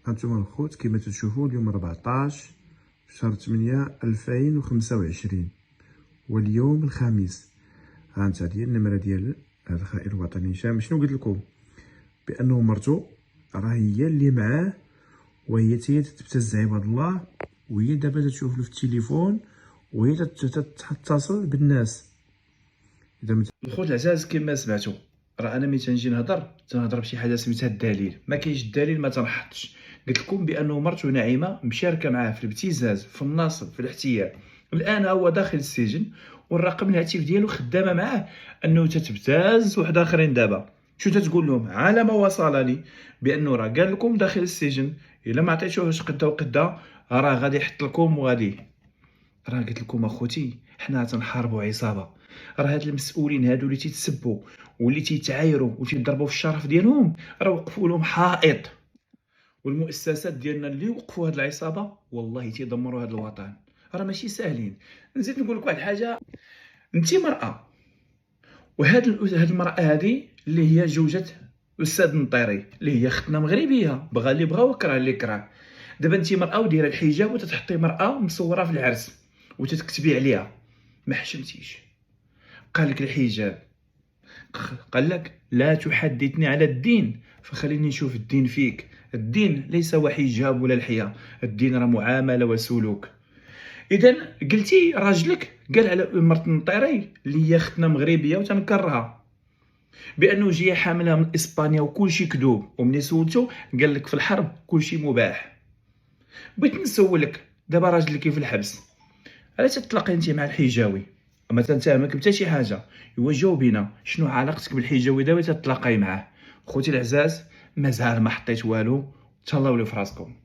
هانتوما الخوت كما تشوفوا اليوم 14 شهر 8 2025 واليوم الخميس. هانت هذه النمره ديال هذا الخائن الوطني هشام. شنو قلت لكم؟ بانه مرتو راه هي اللي معاه، وهي تي تبتز عباد الله، وهي دابا تشوف له في التليفون، وهي تتصل بالناس. اذا الخوت العزاز كما سمعتوا، راه انا ملي تنجي تنهضر بشي حاجه سميتها الدليل. ما كاينش الدليل ما تنحطش. قلت لكم بانه مرتو نعيمه مشاركه معاه في الابتزاز، في النصب، في الاحتيال. الان هو داخل السجن، والرقم الهاتف ديالو خدامه معاه انه تتبتاز واحد اخرين. دابا شو تتقول لهم؟ على ما وصلني بانه راه قال لكم داخل السجن، الا ما عطيتوهش قدا وقدا راه غادي يحط لكم وغادي. راه قلت لكم اخوتي، حنا تنحاربوا عصابه. راه هاد المسؤولين هادو اللي تيتسبوا واللي تيتعايروا وتيضربوا في الشرف ديالهم، راه وقفوا لهم حائط. والمؤسسات ديالنا اللي وقفوا هاد العصابه والله تيدمروا هاد الوطن. راه ماشي ساهلين. نزيد نقول لك واحد الحاجه، انت مراه، وهاد المراه هادي اللي هي جوجة استاذ نطيري، اللي هي ختنا مغربيه، بغا اللي بغا وكره اللي كره. دابا انت مراه ودايره الحجاب وتتحطي مراه مصوره في العرس وتتكتبي عليها. ما حشمتيش. قال لك الحجاب، قال لك لا تحدثني على الدين فخليني نشوف الدين فيك. الدين ليس هو حجاب ولا الحياة، الدين راه معاملة وسلوك. اذا قلتي راجلك قال على مرت النطيري اللي هي ختنا مغربيه وتنكرها بانه جايه حاملها من اسبانيا وكلشي كذوب، ومني سولتو قال لك في الحرب كلشي مباح. بغيت نسولك، دابا راجلك في الحبس، علاش تطلقي انت مع الحجاوي؟ اما تنتهمك بتا شي حاجه، ايوا جاوبينا شنو علاقتك بالحجاوي دابا تتلاقاي معاه؟ خوتي العزاز، مازال ما حطيت والو، تهلاو لي في راسكم.